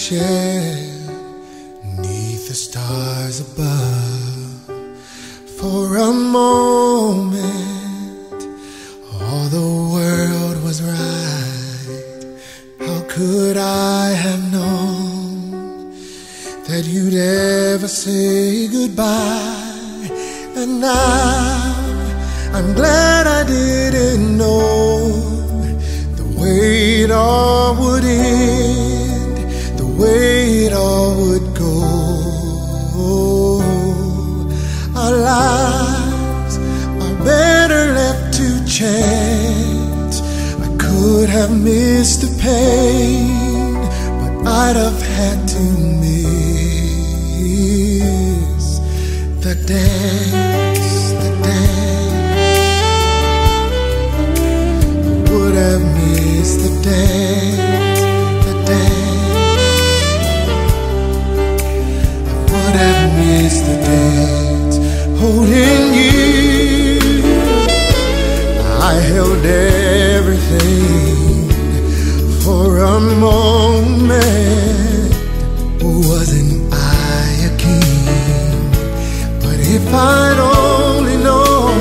share 'neath the stars above. For a moment, all the world was right. How could I have known that you'd ever say goodbye? And now I'm glad I didn't know the way it all would end, the way it all would go. Our lives are better left to chance. I could have missed the pain, but I'd have had to miss the dance, the dance. Would have missed the dance, the dance. Would have missed the dance, holding you. I held everything for a moment. Wasn't I a king? But if I'd only known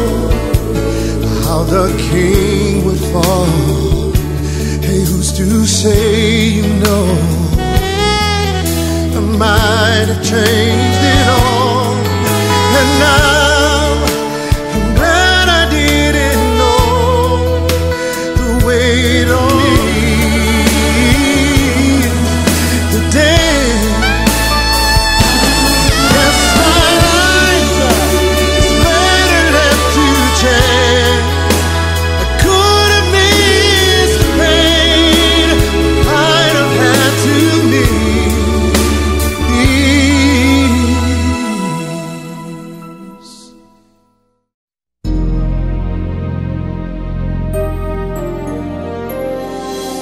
how the king would fall, hey, who's to say you know? I might have changed it all. And now I'm glad I didn't know the way it all is. The dance, yes, my life is better left to chance. I could have missed the pain, I'd have had to miss.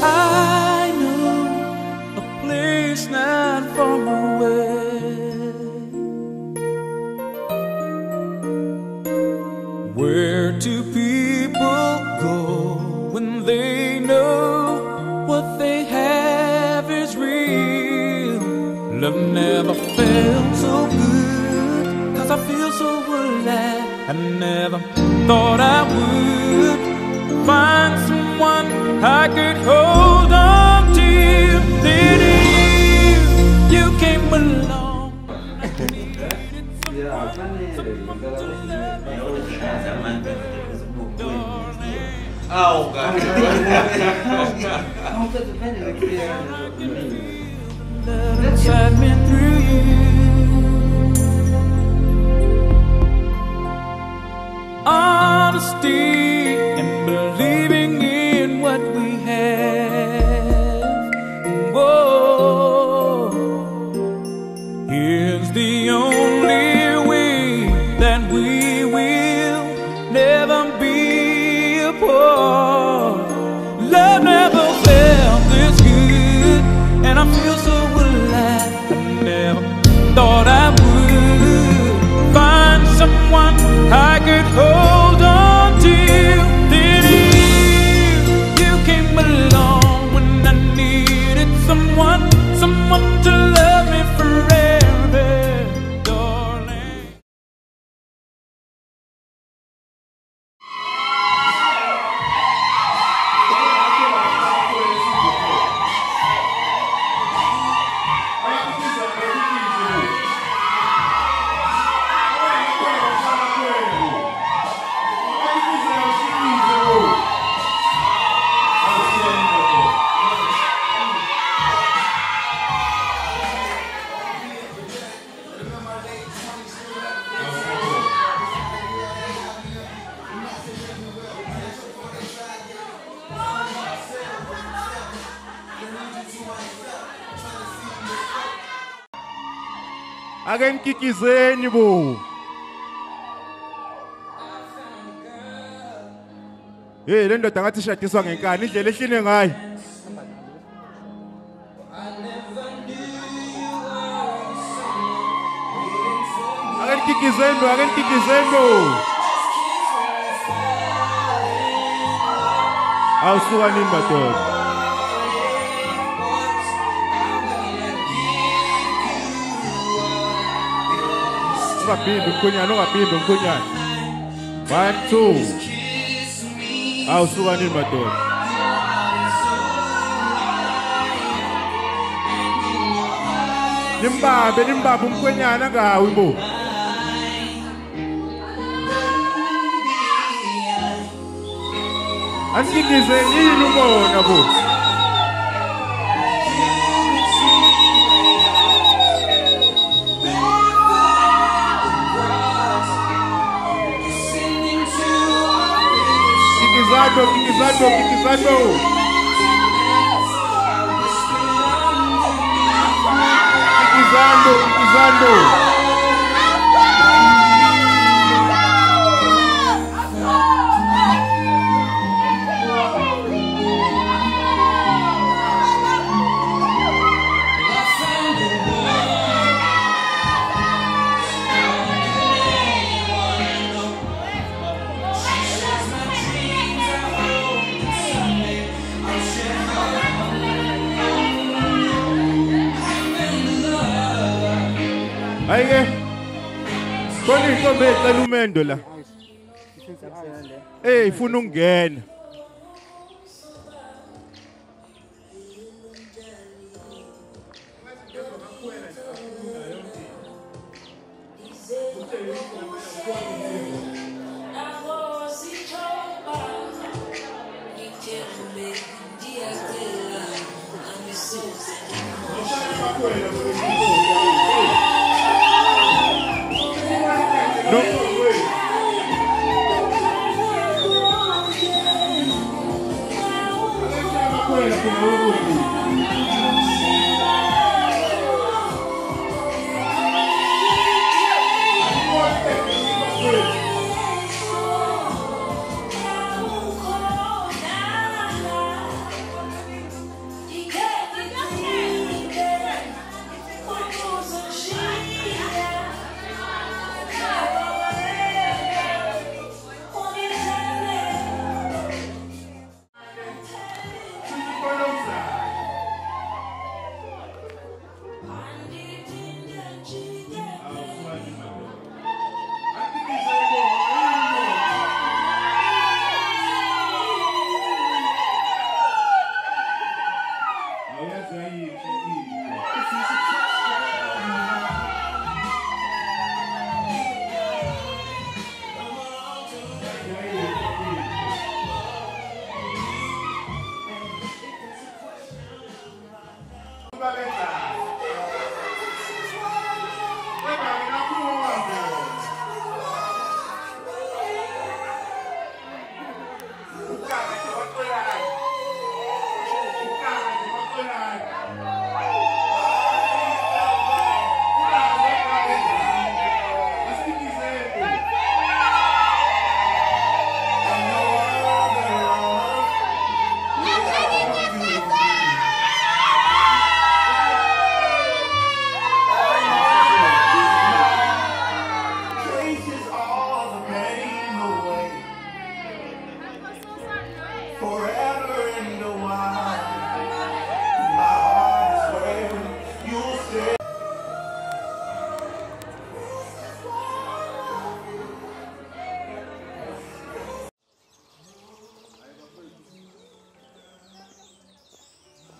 I know a place not far away where two people go when they know what they have is real. Love never felt so good, 'cause I feel so alive. I never thought I would find someone I could hold on to. Then you came along. I needed someone to love me. Oh, God. Love inside me through you. Honesty and believing in what we have. Whoa, here's the only way that we will never be apart. Love never felt this good, and I feel so alive. I never thought I would find someone I could hold on to. Then you came along when I needed someone to love me forever, darling. Ake mkikizeni bo. Hey, le ndoda ngathi ishadiswa ngenkani indlela ehline ngayo. Ake mkikizeni bo, ake mkikizeni bo. Awusuka nini madoda? Ungaphinda umkhonyana, ungaphinda umkhonyana. 1, 2. Awusuka nini madoda? Nimbambe umkhwenyana ngawe bo. Asikize yini ubona bo. Kikizado. Ayike. Koni intombi ecela umendo la. Ifuna ukungena.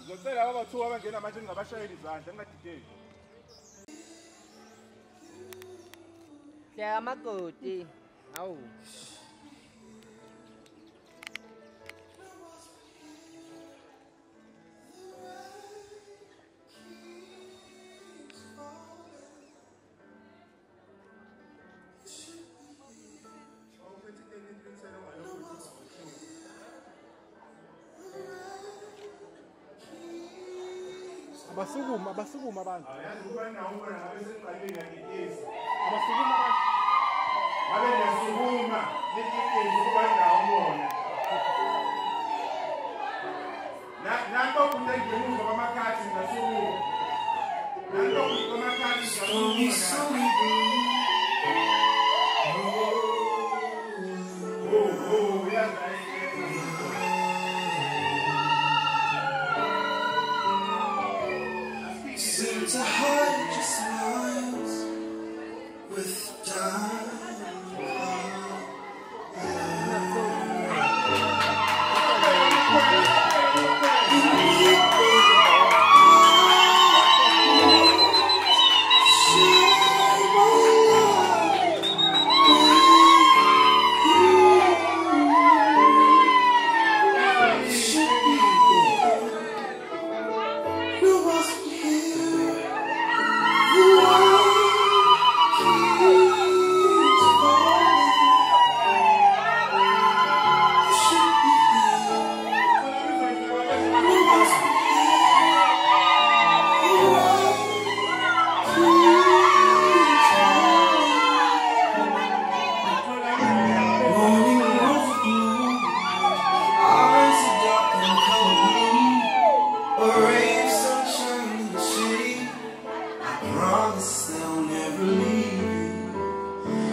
Ngicela abathuka abangena manje ngabashayeli izandla ngingadideki. Siya makoti. Awu. Abasukuma abantu. Ayazi ukuba nawo ubona ngabe seqaleni yakigezi. Abasukuma abantu. Ngabe niyasukuma nikigezi ukuba nawo ubona. Nanto kunengemuva kwamakhathi ngasukuma. Nanto kwamakhathi ngasukuma. To hide your smiles with promise they'll never leave you.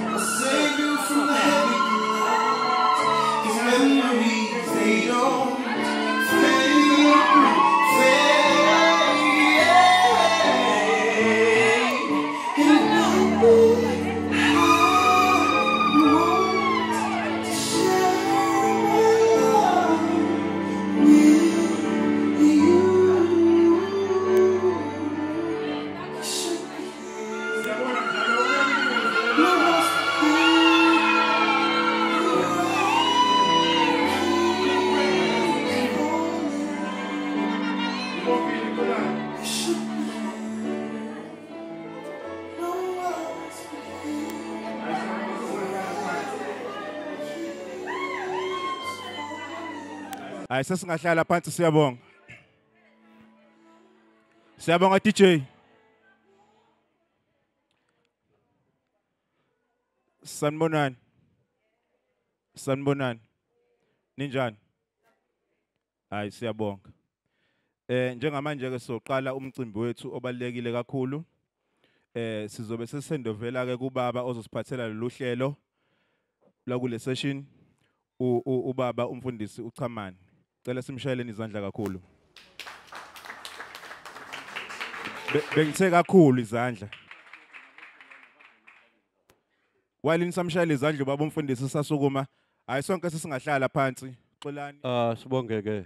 I'll save you from the heavy clouds. These memories, they don't Hayi sesingahlala phansi siyabonga. Siyabonga DJ. Sanibonani. Sanibonani. Ninjani? Hayi siyabonga. Njengamanje ke soqala umcimbi wethu obalekile kakhulu. Sizobe sesendovela ke kubaba ozosiphathela lolu hlelo la kule session ubaba umfundisi uChamani. Cela simshayeleni izandla kakhulu. Bengithe kakhulu izandla. Walini samshayela izandla ubaba umfundisi sasukuma. Hayi sonke sesingahlala phansi. Xolani. Sibongeke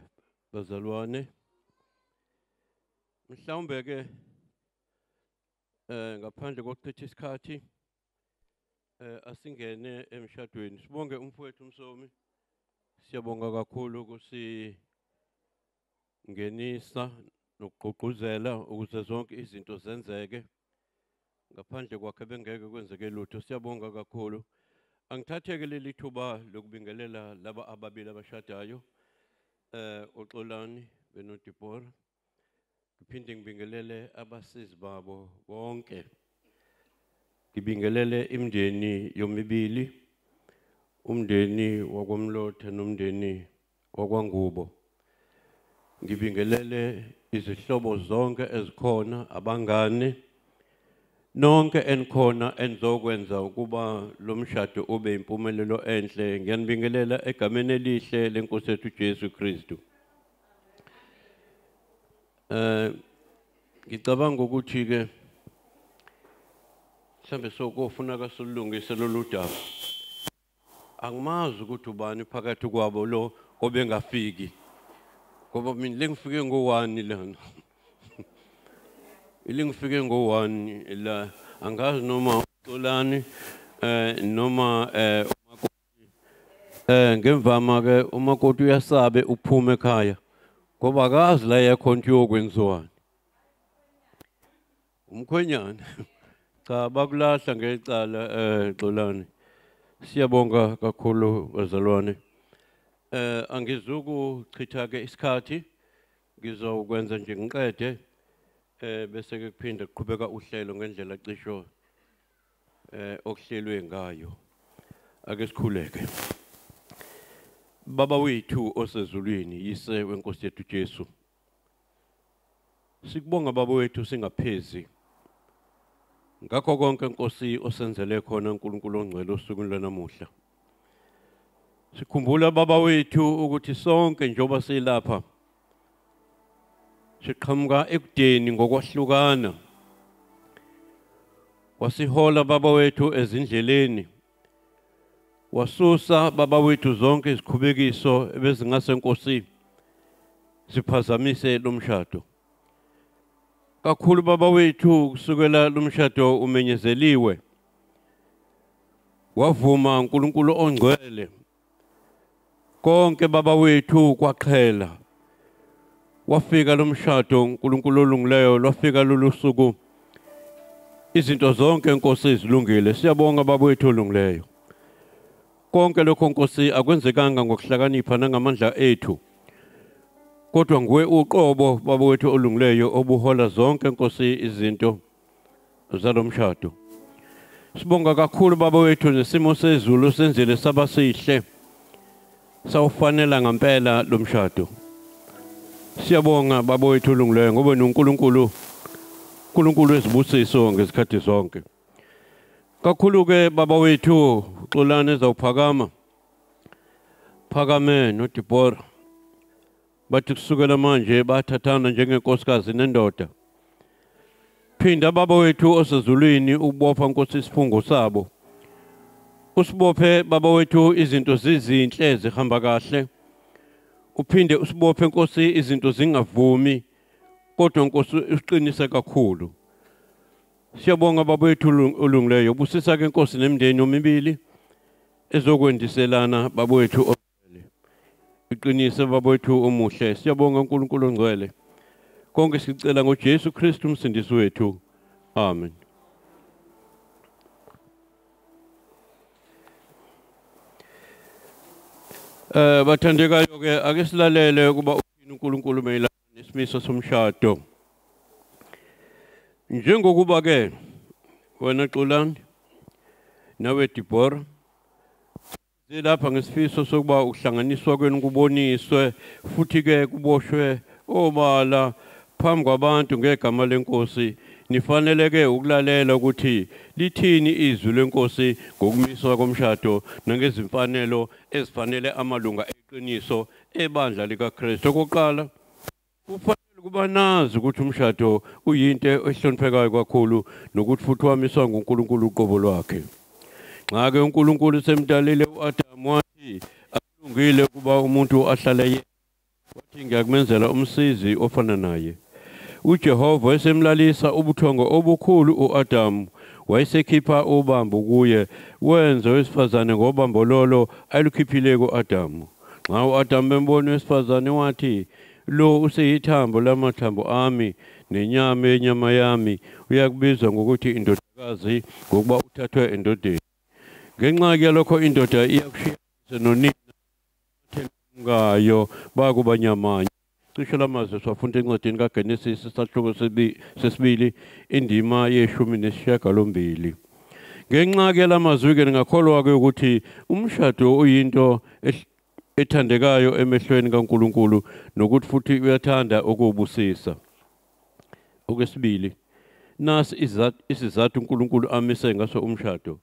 bazalwane. Mhlawumbe ke ngaphandle kokuchitha isikhathi asingene emshadweni. Sibonge umfowethu uMsomi. Siyabonga kakhulu ukuthi ngenisa nokugqugquzela ukuze zonke izinto zenzeke. Ngaphandle kwakhe bengeke kwenzeke lutho. Siyabonga kakhulu. Angithatheke leli thuba lokubingelela laba ababili abashadayo. uXolani benoDeborah. Ngiphinde ngibingelele abasizi babo bonke. Ngibingelele imndeni yomibili, umndeni wakwamlotha nomndeni wakwangubo. Ngibingelele izihlobo zonke ezikhona, abangane nonke enikhona enizokwenza ukuba lo mshado ube impumelelo enhle. Ngiyanibingelela egameni elihle leNkosi yethu Jesu Kristu. Ngicabanga ukuthi ke mhlambe sokufuna kasolungise lolu daba. Angimazi ukuthi ubani phakathi kwabo lo obengafiki. Ngoba mina lengifike ngo1 lana. Ilingifike ngo1 la angazi noma uXolani noma umakoti. Ngemvama ke umakoti uyasabe ukuphuma ekhaya. Ngoba akazi la yakhonto yokwenziwani. Umkhwenyana cha bakulahla ngecala Xolani. Siyabonga kakhulu bazalwane. Angizukuchitha ke isikhathi ngizokwenza nje ngiqede bese ke kuphinda kuqhubeka uhlelo ngendlela cisho okuhlelwe ngayo. Ake sikhuleke. Baba wethu osezulwini yise weNkosi yethu Jesu. Sikubonga baba wethu singaphezi. Ngakho konke Nkosi osenzele khona uNkulunkulu ongcwele osukwini lanamuhla. Sikhumbula baba wethu ukuthi sonke njengoba silapha siqhamuka ekudeni ngokwahlukana. Wasihola baba wethu ezindleleni. Wasusa baba wethu zonke izikhubekiso ebezingase Nkosi siphazamise lo mshado. Kakhulu baba wethu kusukela lo mshado umenyezeliwe. Wavuma uNkulunkulu ongcwele. Konke baba wethu kwaxhela. Wafika lo mshado uNkulunkulu olungileyo lwafika lolu suku. Izinto zonke Nkosi izilungile. Siyabonga baba wethu olungileyo. Konke lokho Nkosi akwenzekanga ngokuhlakanipha nangamandla ethu. Kodwa nguwe uqobo baba wethu olungileyo obuhola zonke Nkosi izinto zalomshado. Sibonga kakhulu baba wethu nesimo sezulu senzele sabasihle. Sawufanela ngempela lo mshado. Siyabonga baba wethu olungileyo ngoba uNkulunkulu uNkulunkulu esibusiso ngesikhathi sonke. Kakhulu ke baba wethu Xolani ezawuphakama. Phakame noDeborah. Bathi kusukela manje bathathana njengenkosikazi nendoda. Phinda baba wethu osezulwini ubopha Nkosi isifungo sabo. Usibophe baba wethu izinto zizinhle zihamba kahle. Uphinde usibophe Nkosi izinto zingavumi kodwa Nkosi usiqinise kakhulu. Siyabonga baba wethu olungileyo busisa ke Nkosi nemndeni omibili ezokwendiselana baba wethu ongcwele. Iqinise baba wethu omuhle. Siyabonga uNkulunkulu ongcwele. Konke sicela ngoJesu Kristu umsindisi wethu. Amen. Bathandekayo ke ake silalele kuba uthini uNkulunkulu mayelana nesimiso somshado. Njengokuba ke wena Xolani nawe Deborah lapha ngesifiso sokuba ukuhlanganiswa kwenu kuboniswe futhi ke kuboshwe obala phambi kwabantu ngegama lenkosi nifanele ke ukulalela ukuthi lithini izwi lenkosi ngokumiswa komshado nangezimfanelo ezifanele amalunga eqiniso ebandla likaKristu. Okokuqala kufanele kuba nazi ukuthi umshado uyinto ehloniphekayo kakhulu nokuthi futhi wamiswa nguNkulunkulu uqobo lwakhe. Nxa ke uNkulunkulu semdalile uAdam wathi akulungile kuba umuntu ahlale yedwa, wathi ngiyakumenzela umsizi ofana naye. uJehova wayesemlalisa ubuthongo obukhulu uAdam, wayesekhipha ubambo kuye wenza owesifazane ngobambo lolo alukhiphileyo kuAdam. Nxa uAdam bembona owesifazane wathi, lo useyithambo lamathambo ami nenyama yenyama yami, uyakubizwa ngokuthi indodakazi ngokuba uthathwe endodeni. Ngenxa yalokho indoda iyakushiya nonina ngayo bakuba nyamanye. Cishe lamazwi siwafunda encwadini kaGenesis isahluko sesibili indima ye-18. Ngenxa yalamazwi-ke ngakholwa-ke ukuthi umshado uyinto ethandekayo emehlweni kaNkulunkulu nokuthi futhi uyathanda ukubusisa. Okwesibili, nasi isizathu uNkulunkulu amise ngaso umshado.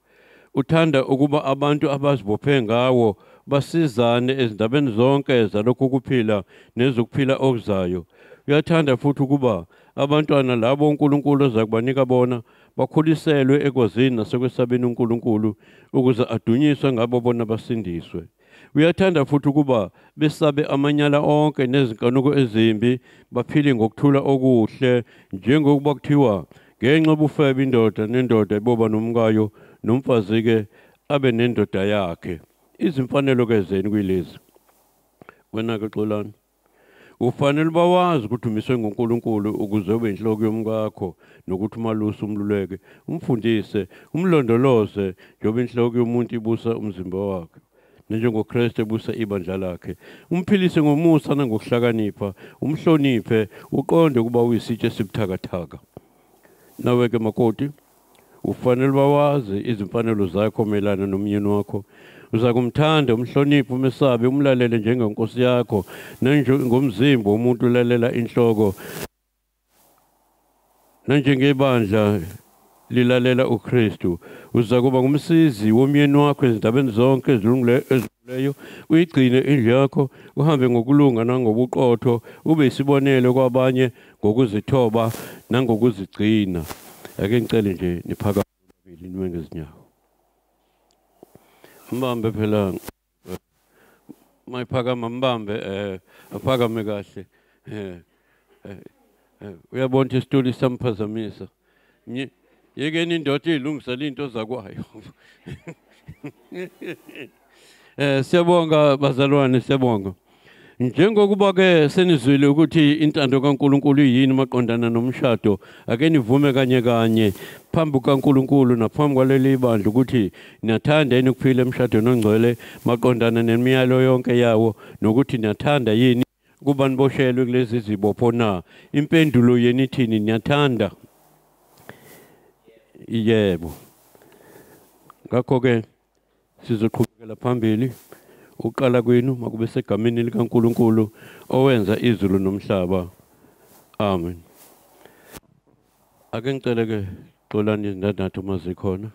Uthanda ukuba abantu abazibophe ngawo basizane ezindabeni zonke zalokhu kuphila nezokuphila okuzayo. Uyathanda futhi ukuba abantwana labo uNkulunkulu azakubanika bona bakhuliselwe ekwazini nasekwesabeni uNkulunkulu ukuze adunyiswe ngabo bona basindiswe. Uyathanda futhi ukuba besabe amanyala onke nezinkanuko ezimbi, baphile ngokuthula okuhle, njengokuba kuthiwa ngenxa yobufebe indoda nendoda iboba nomkayo nomfazi-ke abe nendoda yakhe. Izimfanelo-ke zenu kuyilezi. Wena-ke Xolani, ufanele bawazi ukuthi umiswe nguNkulunkulu ukuze ube inhloko yomkakho nokuthi umalusi umluleke, umfundise, umlondoloze njengoba inhloko yomuntu ibusa umzimba wakhe. NjengoKristu ebusa ibandla lakhe. Umphilise ngomusa nangokuhlakanipha, umhloniphe, uqonde ukuba uyisitshe esibuthakathaka. Nawe-ke makoti, ufanele bawazi izimfanelo zakho melana nomyeni wakho. Uza kumthanda, umhloniphe, umesabe, umlalele njengenkosi yakho, ngomzimba womuntu ulalela inhloko, nanjengebandla lilalela uKristu. Uza kuba ngumsizi womyeni wakho ezindabeni zonke ezilungileyo, uyigcine indlu yakho, uhambe ngokulunga nangobuqotho, ube isibonelo kwabanye ngokuzithoba nangokuzigcina. Ake ngicele nje niphakame nime ngezinyawo. Mbambe phela mayiphakama mbambe aphakame kahle. Uyabona isitoli samphazamisa. Yekeni indoda ilungisela into zakwayo. Siyabonga bazalwane, siyabonga. Njengokuba-ke senizwile ukuthi intando kaNkulunkulu yini maqondana nomshado, ake nivume kanye kanye phambi kaNkulunkulu naphambi kwaleli bandla ukuthi niyathanda yini ukuphila emshadweni ongcwele maqondana nemiyalo yonke yawo, nokuthi niyathanda yini kuba niboshelwe kulezi zibopho na. Impendulo yeni ithini? Niyathanda? Yebo. Ngakho-ke sizoqhubekela phambili. Uqala kwenu makube segameni likaNkulunkulu owenza izulu nomhlaba. Amen. Ake ngicele ke xolani izindandatho uma zikhona.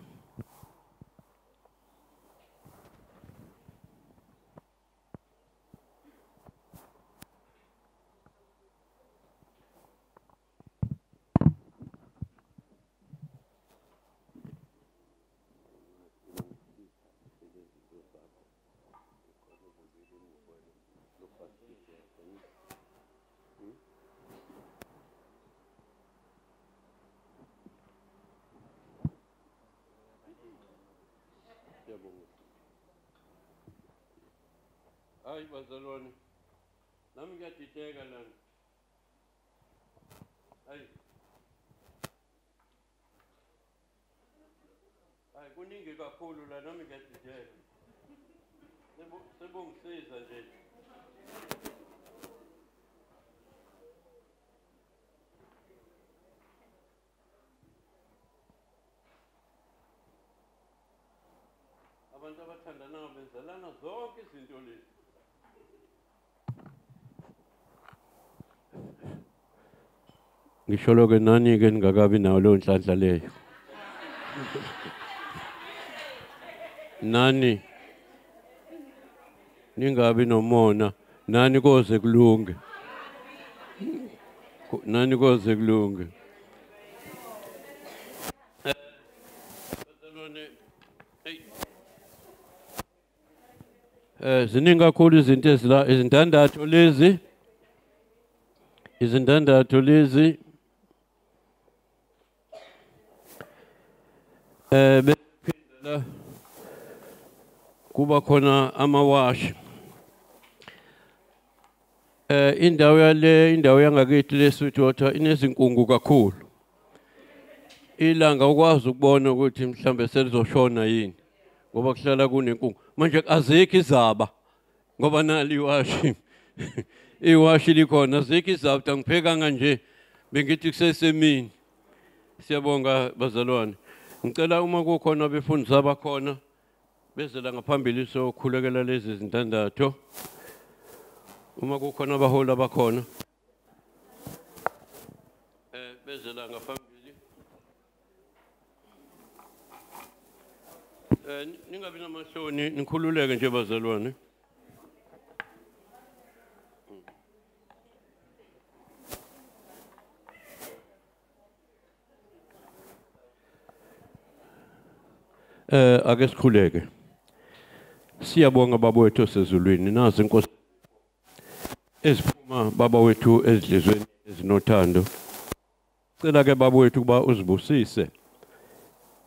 Hayi bazalwane, nami ngiyadideka lana. Hayi kuningi kakhulu la, nami ngiyadideka. Sebongisiza nje. Abantu abathandanayo benzelana zonke izinto lezi. Ngisho ke nani ke ningakabi nayo leyo nhlanhla leyo. Nani ningabi nomona, nani koze kulunge. Nani koze kulunge. Ziningi kakhulu izinto ezila, izindandatho lezi. Izindandatho lezi bephindela kuba khona amawashi. Indawo yangakithi leSweetwater inezinkungu kakhulu. Ilanga ukwazi ukubona ukuthi mhlambe selizoshona yini ngoba kuhlala kunenkungu. Manje azikho izaba ngoba nali iwashi. Iwashi likhona, azikho izaba, ngiphekanga nje bengithi kusesemini. Siyabonga bazalwane. Ngicela uma kukhona abefundisi abakhona bezela ngaphambili sokhulekela lezi zindandatho. Uma kukhona abaholi abakhona bezela ngaphambili. Ningabi namahloni, nikhululeke nje bazalwane. Ake sikhuleke. Siyabonga baba wethu osezulwini, nazi inkosi eziphuma baba wethu ezidlizweni ezinothando. Cela ke baba wethu kuba uzibusise.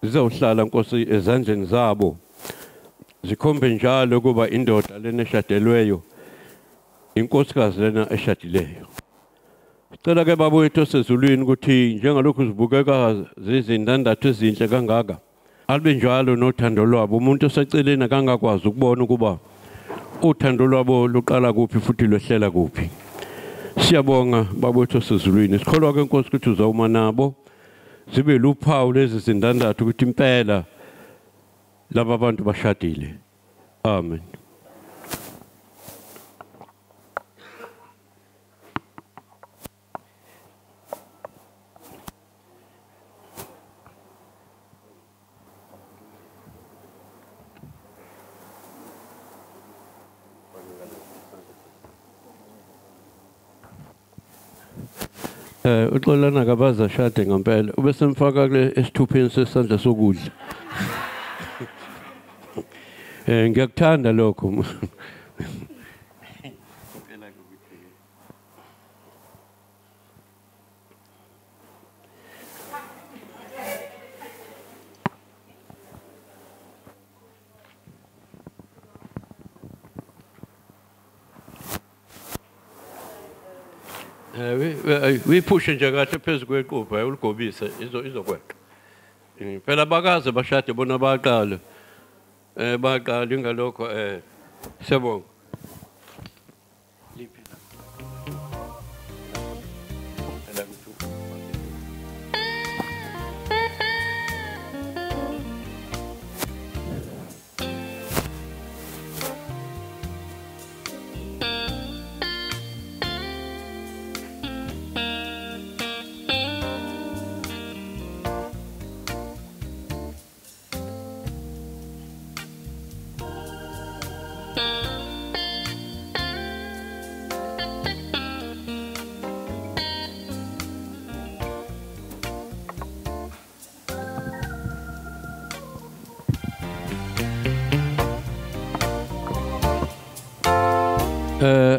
Zizawuhlala Nkosi ezandleni zabo. Zikhombe njalo kuba indoda lena eshadelweyo inkosikazi lena eshadileyo. Cela ke baba wethu osezulwini ukuthi njengalokhu zibukeka zizindandatho ezinhle kangaka, alibe njalo nothando lwabo. Umuntu oseceleni akangakwazi ukubona ukuba uthando lwabo luqala kuphi futhi lwehlela kuphi. Siyabonga baba wethu osezulwini. Sikholwa ke Nkosi ukuthi uzawuma nabo. Zibe luphawu lezi zindandatho ukuthi impela laba bantu bashadile. Amen. Uxolana kabaza shade ngempela ube semfaka kule esithupheni sesandla sokudla. Ngiyakuthanda lokho. We push nje kahle phezulu kwequpha uligobisa izokweqa. Phela bakaze bashade bona baqala. Baqala ingalokho siyabonga.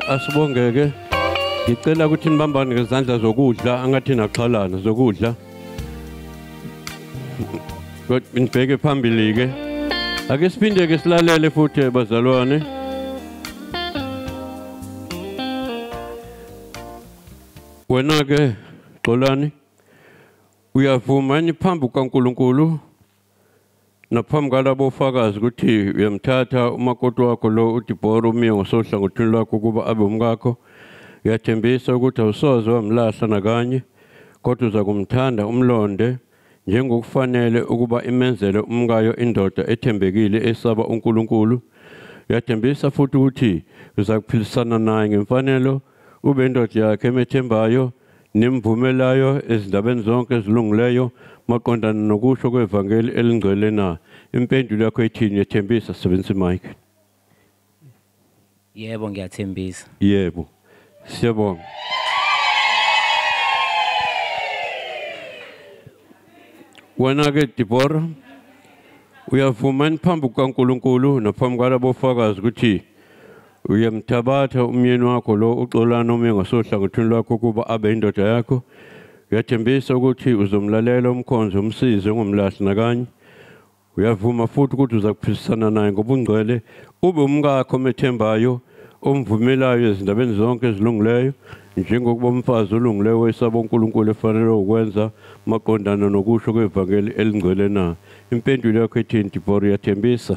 Asibongeke. Ngicela ukuthi nibambane ngezandla zokudla angathi naxhalana zokudla. Kodwa nibheke phambili ke. Ake siphinde ke silalele futhi bazalwane. Wena ke Xolani uyavuma yini phambi kaNkulunkulu naphambi kwalabo ofakazi ukuthi uyamthatha umakoti wakho lo uDibora umiyo ngosohlangothini lwakho kuba abe umkakho? Uyathembisa ukuthi awusoze wamlahla nakanye kodwa uza kumthanda umlonde njengokufanele ukuba imenzele umkayo indoda ethembekile esaba uNkulunkulu? Uyathembisa futhi ukuthi uza kuphilisana naye ngemfanelo ube indoda yakhe emethembayo nimvumelayo ezindabeni zonke ezilungileyo maqondana nokusho kwevangeli elingcwele na? Impendulo yakho ethini? Uyathembisa? Sebenzisa imic. Yebo, ngiyathembisa. Yebo. Siyabonga. Wena ke Dibora uyavuma phambi kaNkulunkulu naphambi kwalabo ofakazi ukuthi uyamthabatha umyeni wakho lo uXolani omiyo ngosohlangothini lwakho kuba abe indoda yakho? Uyathembisa ukuthi uzomlalela umkhonzo umsize ngomlahli nakanye? Uyavuma futhi ukuthi uza kuphilisana naye ngobungcwele ube umkakho omethembayo omvumelayo ezindabeni zonke ezilungileyo njengokuba umfazi olungileyo wesaba uNkulunkulu efanele ukwenza maqondana nokusho kwevangeli elingcwele na? Impendulo yakho ethini Dibora? Uyathembisa?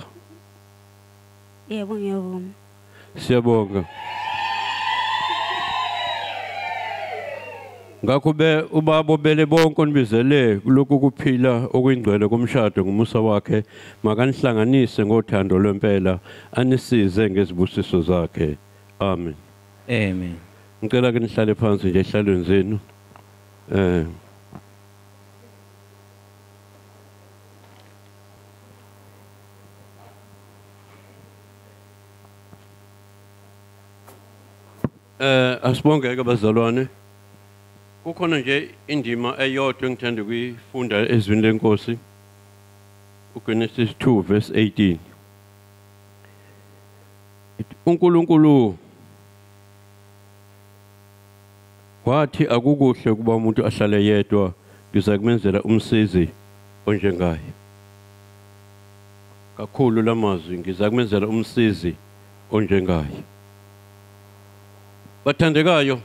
Yebo, ngiyavuma. Siyabonga. Ngakho ubaba bele bonke onibizele kuloko kuphila okuyingcwele komshado ngomusa wakhe makanihlanganise ngothando lwempela anisize ngezibusiso zakhe. Amen. Amen. Ngicela ke nihlale phansi nje ehlalweni zenu. Asibongeke bazalwane. Kukhona nje indima eyodwa engithanda ukuyifunda ezwini lenkosi. uGenesis 2 verse 18. uNkulunkulu wathi akukuhle kuba umuntu ahlale yedwa, ngiza kumenzela umsizi onjengaye. Kakhulu lamazwi, ngiza kumenzela umsizi onjengaye. Bathandekayo,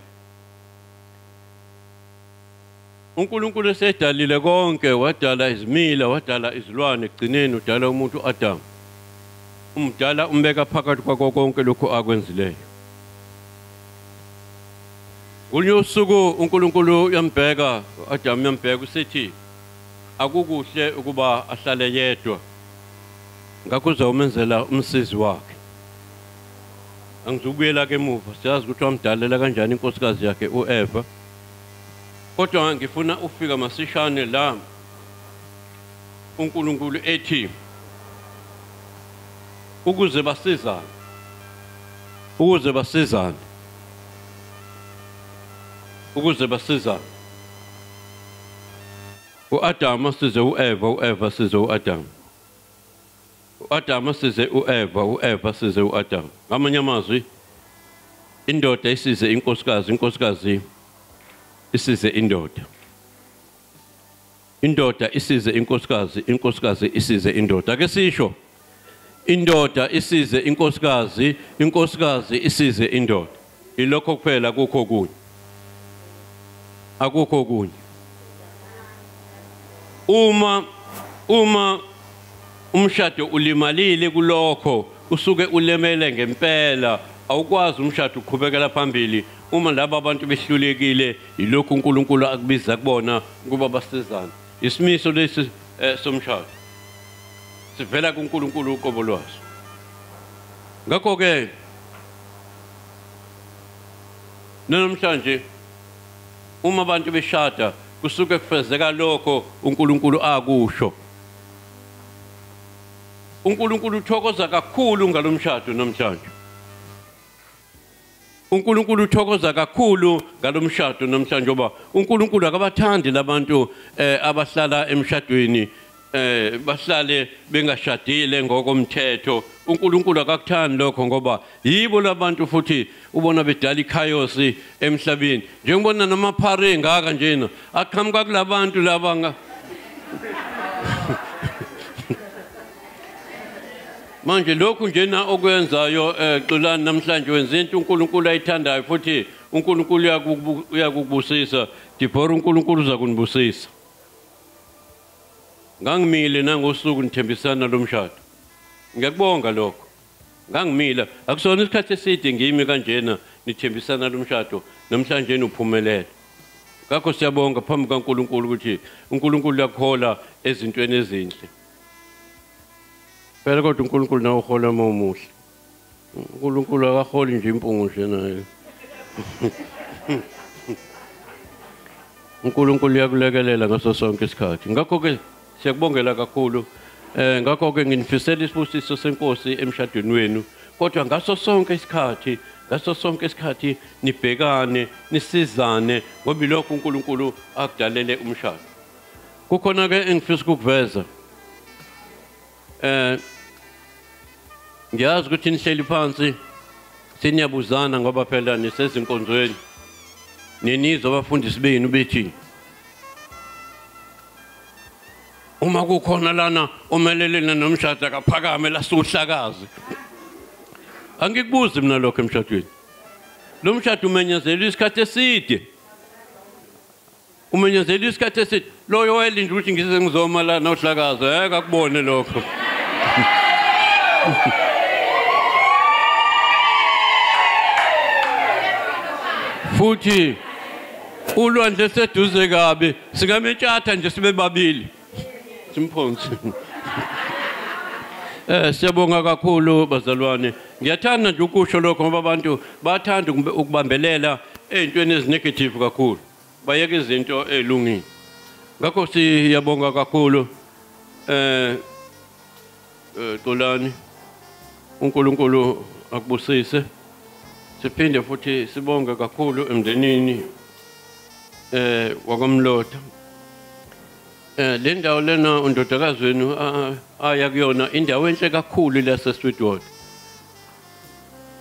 uNkulunkulu esedalile konke, wadala izimila, wadala izilwane, ekugcineni udala umuntu uAdam. Umdala umbeka phakathi kwako konke lokho akwenzileyo. Kulunye usuku uNkulunkulu uyambheka, uAdam uyambheka usethi akukuhle ukuba ahlale yedwa. Ngakho uzawumenzela umsizi wakhe. Angizubuyela ke emuva, siyazi ukuthi wamdalela kanjani inkosikazi yakhe uEva. Kodwa ngifuna ufika masishane la uNkulunkulu ethi ukuze basizane, ukuze basizane, ukuze basizane. uAdam asize uEva, uEva asize uAdam. uAdam asize uEva, uEva asize uAdam. Ngamanye amazwi, indoda isize inkosikazi, inkosikazi isize indoda. Indoda isize inkosikazi, inkosikazi isize indoda. Ake sisho, indoda isize inkosikazi, inkosikazi isize indoda. Ilokho kuphela, akukho okunye. Akukho okunye. Uma umshado ulimalile kulokho, usuke ulemele ngempela, awukwazi umshado uqhubekela phambili. Uma laba abantu behlulekile, ilokhu uNkulunkulu akubiza kubona ukuba basizane. Isimiso lesi somshado sivela kuNkulunkulu uqobo lwaso. Ngakho ke namhlanje uma abantu beshada kusuke kufezeka lokho uNkulunkulu akusho. uNkulunkulu uthokoza kakhulu ngalomshado namhlanje. uNkulunkulu uthokoza kakhulu ngalomshado namhlanje ngoba uNkulunkulu akabathandi labantu abahlala emshadweni bahlale bengashadile ngokomthetho. uNkulunkulu akakuthandi lokho ngoba yibo labantu futhi ubona bedala ichaos emhlabeni. Njengobona namaphare ngaka njena aqhamuka kulabantu laba manje lokhu njena okwenzayo Xolani namhlanje wenza into uNkulunkulu ayithandayo futhi uNkulunkulu uyakubusisa. Dibhora uNkulunkulu uza kunibusisa. Ngangimile nangosuku nithembisana lomshado. Ngiyakubonga lokho. Ngangimila akusona isikhathi eside ngimi kanjena nithembisana lomshado namhlanje uphumelele. Ngakho siyabonga phambi kaNkulunkulu ukuthi uNkulunkulu uyakhola ezintweni ezinhle. Phela kodwa uNkulunkulu nawo uhola umuhle. uNkulunkulu akaholi nje impungu nje naye. uNkulunkulu uyakulekelela ngaso sonke isikhathi. Ngakho ke siyakubongela kakhulu. Ngakho ke nginifisela isibusiso senkosi emshadweni wenu. Kodwa ngaso sonke isikhathi nibhekane nisizane ngoba lokho uNkulunkulu akudalele umshado. Kukhona ke engifisa ukuveza. Ngiyazi ukuthi nihleli phansi siniyabuzana ngoba phela nisezinkonzweni. Nenizwa abafundisi benu bethi uma kukhona lana omelelene nomshado akaphakame lasuhlakazi. Angikubuzi mina lokho emshadweni. Lo mshado umenyezela isikhathi eside. Umenyezela isikhathi eside. Loyo wayelinda ukuthi ngize ngizoma lana uhlakazi. Akakubone lokho. Futhi ulwandle seduze kabi singamethatha nje sibe babili. Simphonsi. Siyabonga kakhulu bazalwane. Ngiyathanda nje ukusho lokho ngoba abantu bathanda ukubambelela ezintweni ezinegative kakhulu. Bayeke izinto ezilungile. Ngakho siyabonga kakhulu Xolani. uNkulunkulu akubusise. Siphinde futhi sibonge kakhulu emndenini wakwamlotha. Le ndawo lena undodakazi wenu aya kuyona indawo enhle kakhulu lase Sweetwater.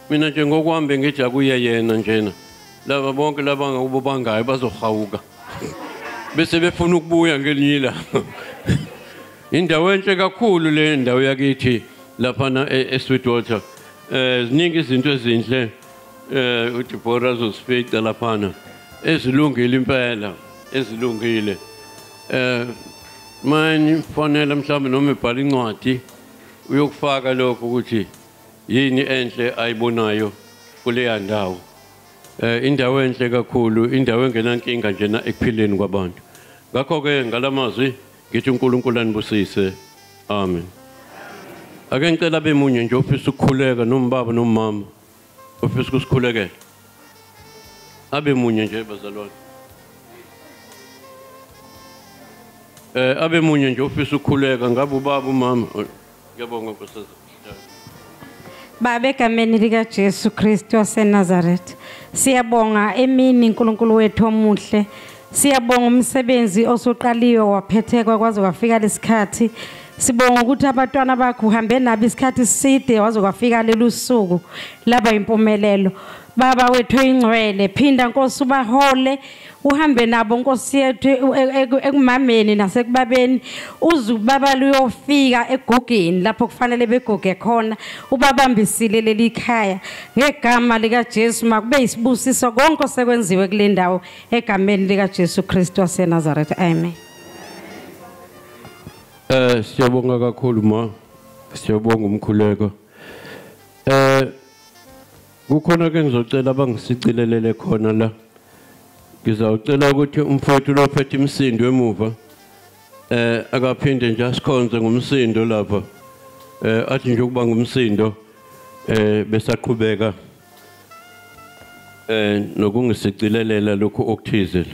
Mina nje ngokwambe ngithi akuye yena njena. Laba bonke laba ngakubo bangayi bazohawuka. Bese befuna ukubuya ngelinye ilanga. Indawo enhle kakhulu le ndawo yakithi lapha eSweetwater. Ziningi izinto ezinhle uDibora zosifika lapha. Ezilungile impela, ezilungile. Manje fanele mhlawumbe noma ibhala incwadi uyokufaka lokho ukuthi yini enhle ayibonayo kule ndawo. Indawo enhle kakhulu, indawo engenankinga njena ekuphileni kwabantu. Ngakho ke ngalamazwi ngithi uNkulunkulu anibusise. Amen. Ake ngicela bemunye nje ofisa ukukhuleka nombaba nomama. Ofisa ukusikhulekela. Abe munye nje bazalwane. Abe munye nje ofisa ukukhuleka ngabe ubaba umama. Ngiyabonga nkosazana. Baba egameni lika Jesu Kristu waseNazaretha. Siyabonga emini uNkulunkulu wethu omuhle. Siyabonga umsebenzi osuqaliwe waphethekwa kwaze kwafika lesikhathi. Sibonga ukuthi abantwana bakho uhambe nabo isikhathi side waze kwafika lelo suku laba impumelelo. Baba wethu oyingcwele phinda Nkosi ubahole uhambe nabo Nkosi yethu ekumameni nasekubabeni uzubaba luyofika egogeni lapho kufanele begoge khona ubabambisile leli khaya ngegama lika Jesu makube isibusiso konke osekwenziwe kule ndawo egameni lika Jesu Kristu waseNazaretha. Amen. Siyabonga kakhulu ma. Siyabonga umkhuleko. Kukhona ke ngizocela bangisicilelele khona la. Ngizawucela ukuthi umfowethu lo ophethe imisindo emuva akaphinde nje asikhonze ngomsindo lapha. Athi nje ukuba ngumsindo besaqhubeka nokungisicilelela lokho okuthize.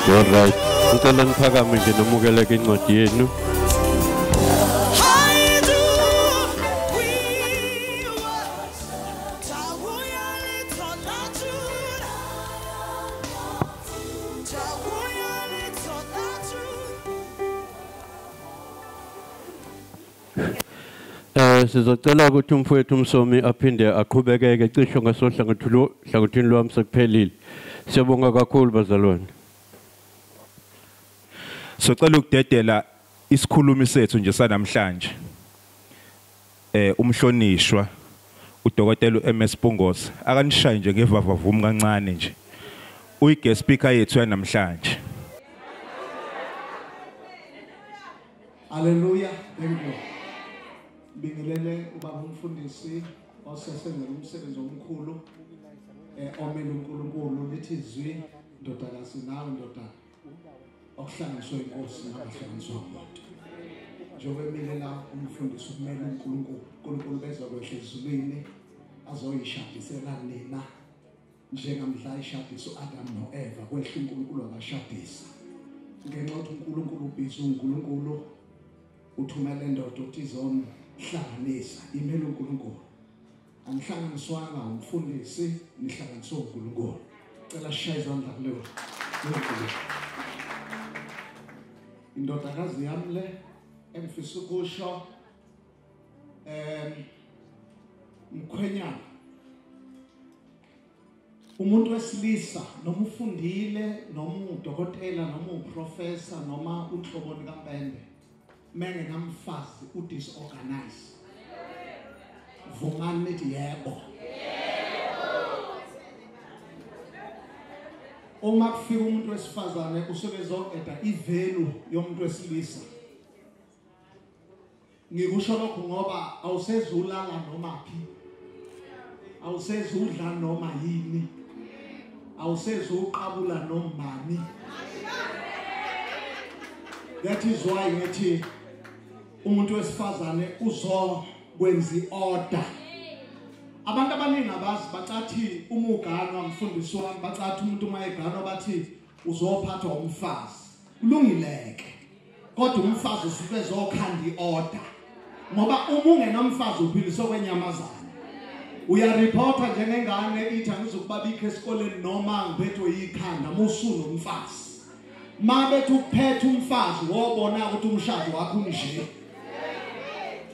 All right. Ngicela niphakame nje nomukeleke incwadi yenu. Sizocela ukuthi umfowethu umsomi aphinde aqhubekeke cisho ngasohlangothini lwami sekuphelile. Siyabonga kakhulu bazalwane. Socela ukudedela isikhulumi sethu nje sanamhlanje. Umhlonishwa uDokotela uMS Pungos akanishaye nje ngevavavuma kancane nje. Uyi-guest speaker yethu yanamhlanje. Hallelujah. Thank you. Bingelele ubaba umfundisi osesenzela umsebenzi omkhulu omele uNkulunkulu lithi izwi ndodakazi nawe ndodana okuhlanganiswe inkosi nabahlanganiswa umuntu. Njengoba emilela umfundisi kumele uNkulunkulu beza kwehla ezulwini azoyishadisela nina njengamhla ishadisa uAdam noEva kwehla uNkulunkulu akashadisa. Ngenxa yokuthi uNkulunkulu ubhizi uNkulunkulu uthumela indoda uthi izomhlanganisa imele uNkulunkulu. Anihlanganiswanga umfundisi nihlanganiswe uNkulunkulu. Cela sishaye izandla kuleyo. Indodakazi yami le engifisa ukusho mkhwenyana umuntu wesilisa noma ufundile noma udokotela noma uprofessor noma unhloboni kampende menge namfazi udisorganize vumani nithi yebo. Uma kufika umuntu wesifazane usuke ezogeda ivelu yomuntu wesilisa. Ngikusho lokho ngoba awusezulala noma phi. Awusezudla noma yini. Awusezuqabula noma mani. That is why ngithi umuntu wesifazane uzokwenza iorder. Abantu abaningi abazi bacathi umugano wamfundisi wami bacathi umuntu mayegano bathi uzophathwa umfazi. Kulungileke. Kodwa umfazi usuke ezokhanda iorder. Ngoba uma ungenamfazi uphiliswa kwenyamazana. Uyareporta njengengane ithi angizokubabika esikoleni noma ngiphethwe yikhanda musulu umfazi. Mabethi ukuphethe umfazi wobona ukuthi umshado wakho unje.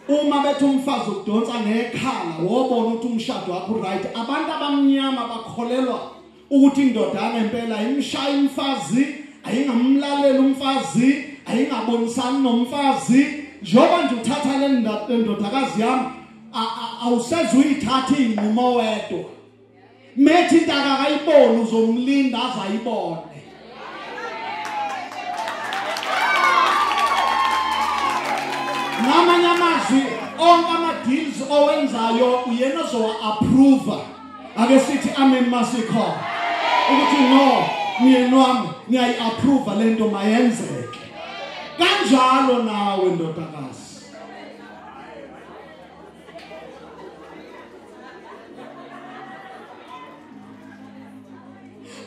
Uma bethi umfazi ukudonsa ngekhala wobona ukuthi umshado wakho right. Abantu abamnyama bakholelwa ukuthi indodana impela imshaya umfazi ayingamlalela umfazi ayingabonisani nomfazi. Njoba nje uthatha le ndodakazi yami awusezuyithatha inqumo wedwa. Methi intaka akayiboni uzomlinda azayibone. Namanye amazwi onke ama-deals owenzayo uyena ozowa-approve. Ake sithi amen masikhona ukuthi no myeni wami ngiyayi-approve le nto mayenzeke. Kanjalo nawe ndodakazi.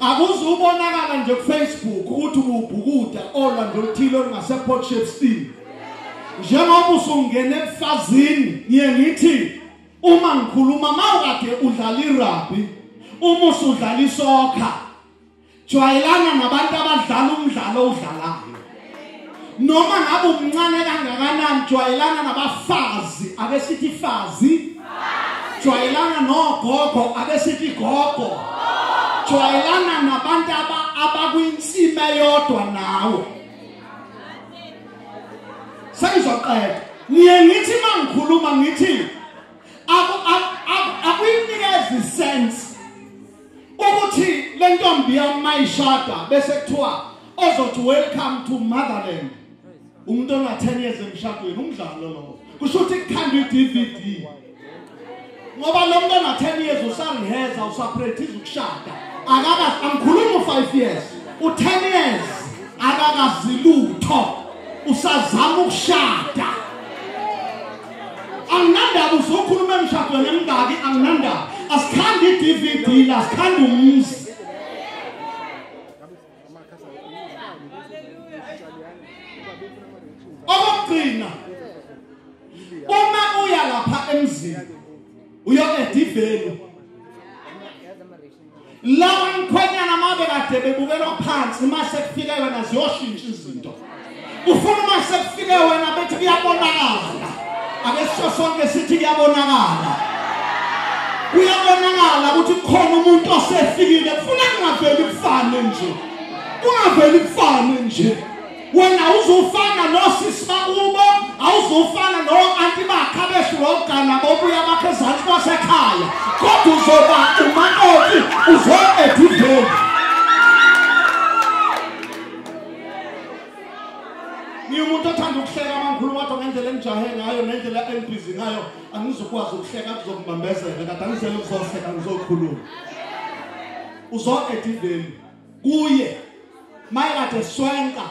Akuzubonakala nje kuFacebook ukuthi ububhukuda olwandle oluthile olungase-Port Shepstone. Njengoba usungena ebufazini ngiye ngithi uma ngikhuluma mawukade udlala irugby uma usudlala isoccer jwayelana nabantu abadlala umdlalo odlalayo. Noma ngabe umncane kangakanani jwayelana nabafazi ake sithi fazi. Jwayelana nogogo ake sithi gogo. Jwayelana nabantu abakuyinsime yodwa nawe. Sayizaqeda niye ngithi mangikhuluma ngithi akuyinikeza sense ukuthi le ntombi yami mayishada bese kuthiwa ozothi welcome to motherland. umuntu ona 10 years emshadweni umdlalo lo kusho ukuthi kukhanda iDVD ngoba lo muntu ona 10 years usaliheza usapractice ukushada akakazi angikhuluma 5 years u10 years akakazi lutho usazama ukushada anginandaba uzokhuluma emshadweni emingaki anginandaba asikhanda iDVD la asikhanda umzi okugcina uma uya lapha emzini uyokedivelu lawa mkhwenyana mabe kade bebukelwa phansi mase kufika wena ziyoshintsha izinto ufuna mase kufika wena bethi kuyabonakala ake sisho sonke sithi kuyabonakala ukuthi khona umuntu osefikile kufuna kungaveli kufane nje kungaveli kufane nje wena uzofana nosisi bakubo awuzofana no-anti bakhe abeshilogana bobuya bakhe ezansi kwasekhaya kodwa uzoba umakoti uzo-ediveli ngiwumuntu othanda ukuhleka amangikhuluma kodwa ngendlela engijahe ngayo nendlela engibhizi ngayo angizokwazi ukuhleka kuzokubambezela kade angizele ukuzohleka ngizokhuluma uzo-ediveli kuye mayekade swenka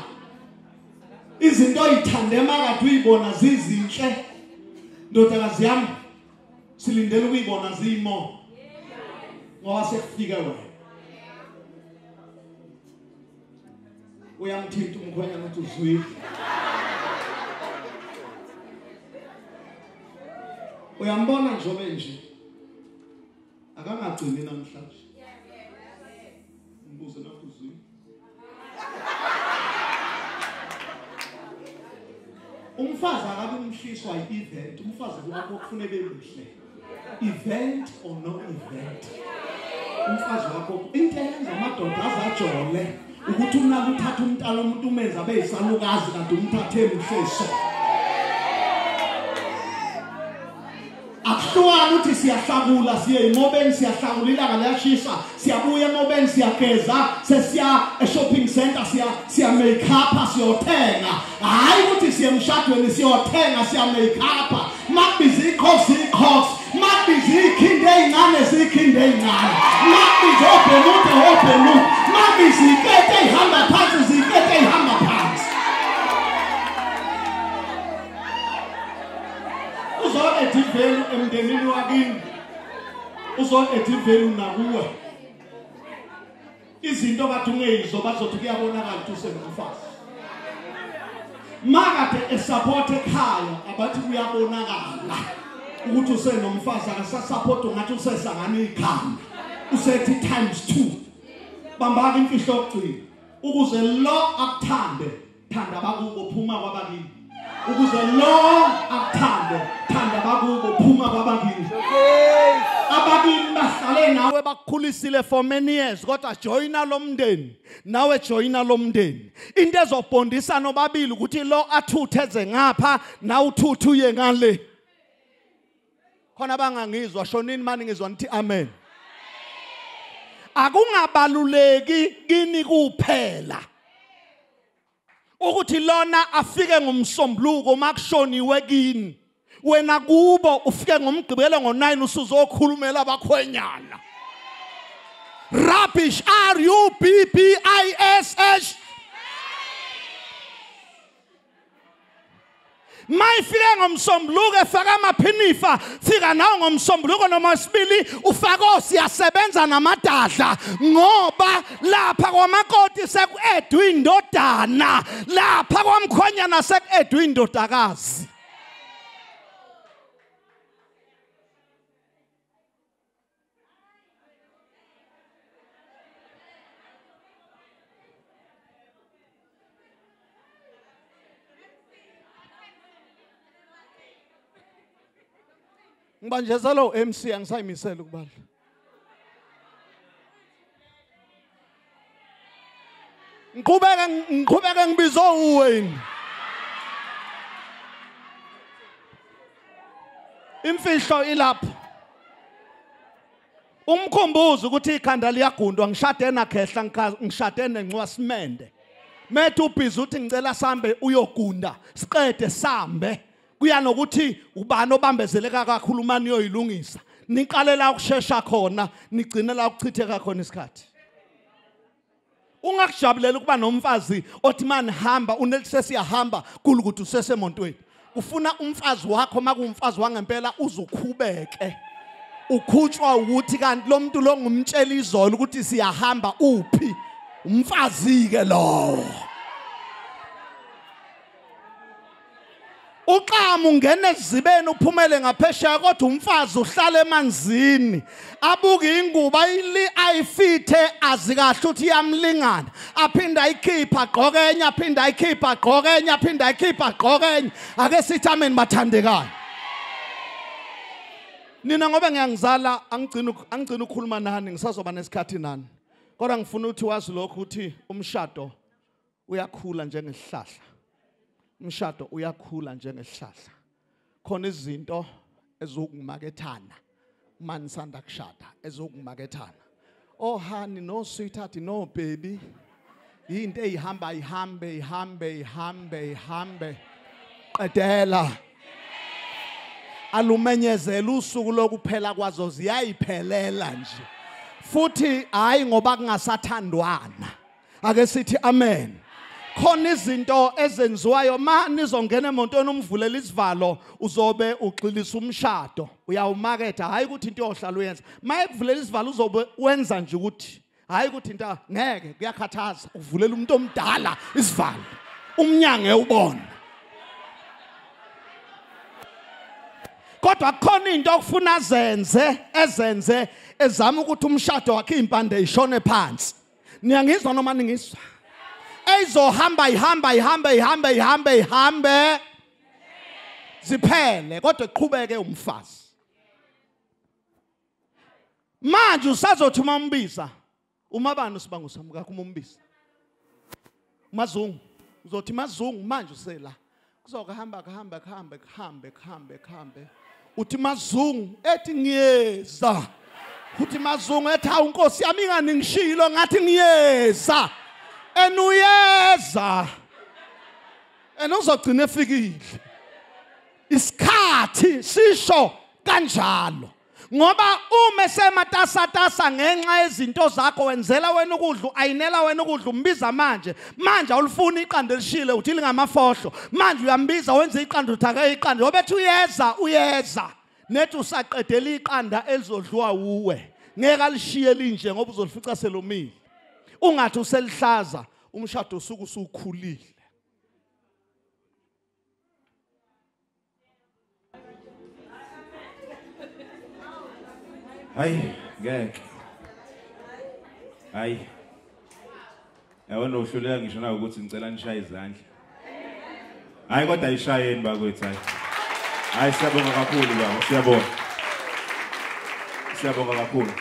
izinto oyithande makade uyibona zizinhle ndodakazi yami silindele ukuyibona ziyimo ngoba sekufika wena uyamthinta umkhwenyana ukuthi uzwile uyambona njobe nje akangagcini namhlanje mbuze nathi uzwile umfazi akabe umhliswa i-event umfazi wakho kufanele bemuhle event or no event umfazi wakho into eyenza amadoda azajole ukuthi umnalo uthatha umntana umuntu umenza abe yisalukazi kanti umthathe emhleso akuhlukani ukuthi siyahlakula siye emobeni siyahlakula ilanga liyashisa siyabuya emobeni siyageza sesiya e-shopping center siya make up siyothenga hayi ukuthi siye emshadweni siyothenga siya make up makubiza icox makubiza ikhinde ezincane zikhinde ezincane makubiza obhemude makubiza ikete ehamba phansi zikete ehamba phansi uzo-edivelu emndenini wakini uzo-edivelu nakuwe izinto kade ungeyizo bazothi kuyabonakala ukuthi usenomfazi makade esupport ekhaya abathi kuyabonakala ukuthi usenomfazi akasasupport ngathi usehlangana ikhanda usethi ×2 bambaka imfihlo yokugcina ukuze lo akuthande thanda bakubo phuma kwabakini ukuze lo akuthande thanda bakubo phuma kwabakini ababili bahlale nawe bakukhulisile for many years kodwa joina lo mndeni nawe joina lo mndeni into ezobhondisa nobabili ukuthi lo athutheze ngapha na uthuthu uye ngale khona bangangizwa shonini mani ngizwa nithi amen akungabaluleki kini kuphela ukuthi lona afike ngomsombuluko makushoniwe kini wena kubo ufike ngomgqibelo ngo9 usuzokhulumela abakhwenyana rubbish RUBBISH mayifike ngomsombuluko efaka amaphinifa fika nawo ngomsombuluko noma sibili ufaka siyasebenza namadadla ngoba lapha kwamakoti sekuedwe indodana lapha kwamkhonyana sekuedwe indodakazi ngibanjeza lo MC angisayimisela ukubala ngiqhubeke ngibizo uweni imfihlo ilapha umkhumbuzo ukuthi ikhanda liyagundwa ngishade nakhehla ngishade nencwasimende Methu ubhizi uthi ngicela sambe uyogunda siqede sambe kuya nokuthi ubani obambezeleka kakhulu manje uyoyilungisa niqalela ukushesha khona nigcinela ukuchitheka khona isikhathi ungakujabulela ukuba nomfazi othi manje hamba unelisesiyahamba kulu ukuthi usesemontweni ufuna umfazi wakho makuwumfazi wangempela uzukhubeke ukhutshwa ukuthi kanti lo muntu lo ngumtshela izolo ukuthi siyahamba uphi umfazi ke lo uqhamu ungene ezibeni uphumele ngaphesheya kodwa umfazi uhlala emanzini abuke ingubo ayifithe azikahle uthi iyamlingana aphinda ayikhipha agqoke enye aphinda ayikhipha agqoke enye aphinda ayikhipha agqoke enye ake sithi amen bathandekayo nina ngoba ngiyangizala angigcina ukukhuluma nani ngisazoba nesikhathi nani kodwa ngifuna ukuthi wazi lokho ukuthi umshado uyakhula njengesihlahla umshado uyakhula njengesihlahla khona izinto ezokumakethana manje sanda kushada ezokumakethana oh honey no sweetheart no baby into ehamba ihambe qedela alumenyezela usuku lokuphela kwazo ziyayiphelela nje futhi hayi ngoba kungasathandwana ake sithi amen khona izinto ezenziwayo ma nizongena emontweni umvulela isivalo uzobe uxilisa umshado uyawumaketha hayi ukuthi into yohlala uyenza ma ekuvulela isivalo uzobe wenza nje ukuthi hayi ukuthi into ngeke kuyakhathaza uvulela umuntu omdala isivalo umnyango ewubona kodwa khona into okufuna ezenze ezama ukuthi umshado wakhe impande ishone phansi niyangizwa noma ningizwa ezohamba ihambe ziphele kodwa iqhubeke umfazi manje usazothi umambiza umabani usibango sami kakho umumbiza mazungu uzothi mazungu manje usela kuzokuhamba uthi mazungu ethi ngiyeza uthi mazungu ethi hawu Nkosi yami inganingishilo ngathi ngiyeza enuyeza enozogcina efikile isikhathi sisho kanjalo ngoba uma sematasatasa ngenxa yezinto zakho wenzela wena ukudla ayinela wena ukudla umbiza manje awulifuni iqanda elishile uthi lingamafohlo manje uyambiza wenza iqanda uthake iqanda obethi uyeza nethi usaqedela iqanda elizodliwa uwe ngeke alishiye linje ngoba uzolifica selomile ungathi uselihlaza umshado usuku usukhulile hayi ngeke hayi yabona uhluleka ngisho na ukuthi ngicela nishaye izandla hayi kodwa ayishayeni bakwethu hayi siyabonga kakhulu baba siyabonga kakhulu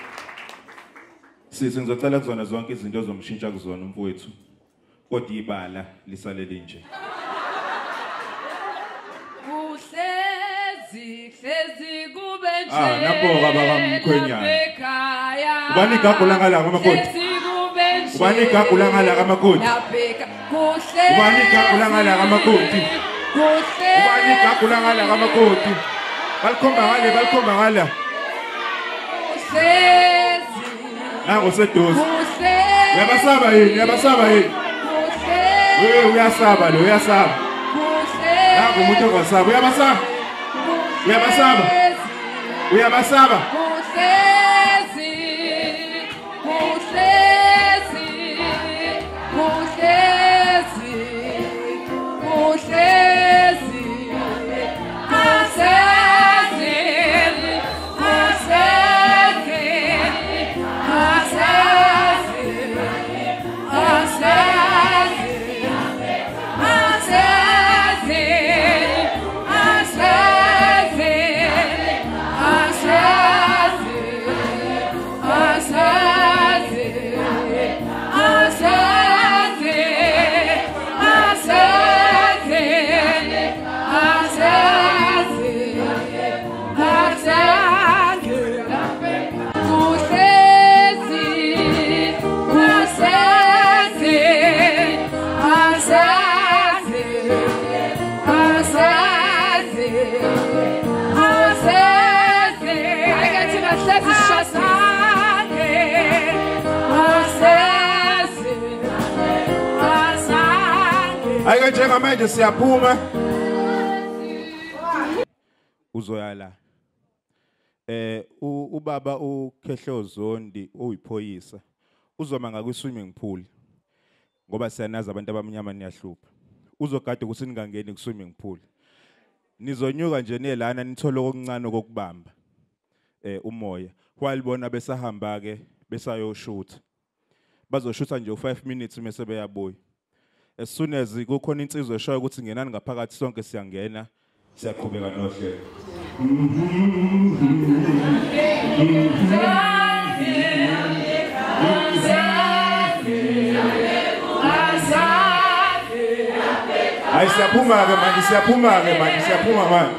sithi ngizocela kuzona zonke izinto ezomshintsha kuzona umfowethu kodwa ibala lisale linje hlezi kube nje napho abakamkhwenyana ubani igagula ngala ngamakhoti ubani igagula ngala ngamakhoti ubani igagula ngala ngamakhoti ubani igagula ngala ngamakhoti balikhomba ngala nango sedosi uyabasaba yini wewe uyasaba nango umuntu ongasaba uyabasaba njengamanje siyaphuma uzoyala ubaba uKhehlo Zondi uyiphoyisa uzoma ngakwi swimming pool ngoba siyanaza abantu abamnyama niyahlupha uzogada ukuthi ningangeni ku swimming pool nizonyuka nje nelana nithole okuncane kokubamba umoya walibona besahamba ke besayoshoot bazoshutha nje u5 minutes mase beyabuya as soon as kukhona insizwe eshoya ukuthi ngenani ngaphakathi sonke siyangena siyaqhubeka nohlelo Ay siyaphuma ke manje siyaphuma manje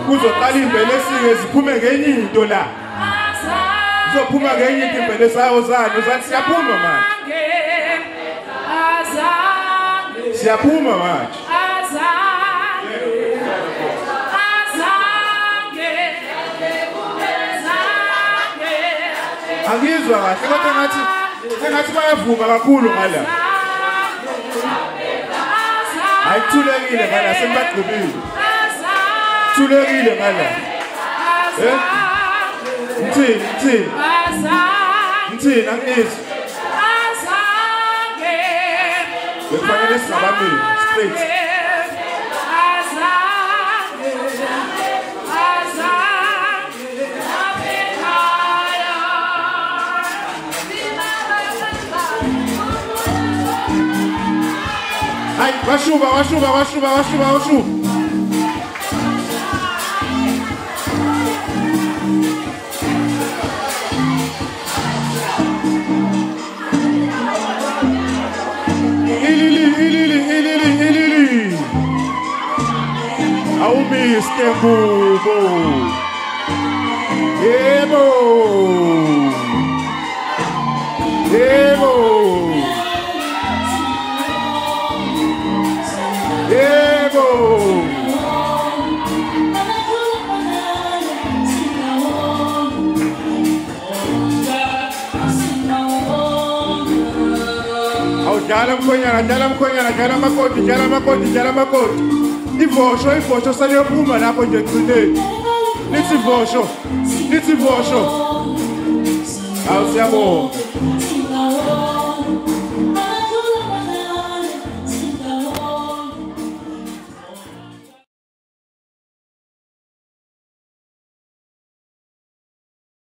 kuzoqala imbele esike ziphume ngenye into la uzophuma ngenye into imbele sayo zani uzathi siyaphuma manje siyaphuma manje angizwa kahle kodwa engathi bayavuma kakhulu ngala ayithulekile ngala sembagqibile thulekile ngala mthini angizwa bekufanele singabamile straight Ay, washuba. Ilili. Awumiste mbubo. Yebo. Dala makoti. Ivosho saliyophuma lapho nje egcineni. Nithi ivosho. Awusiyabonga.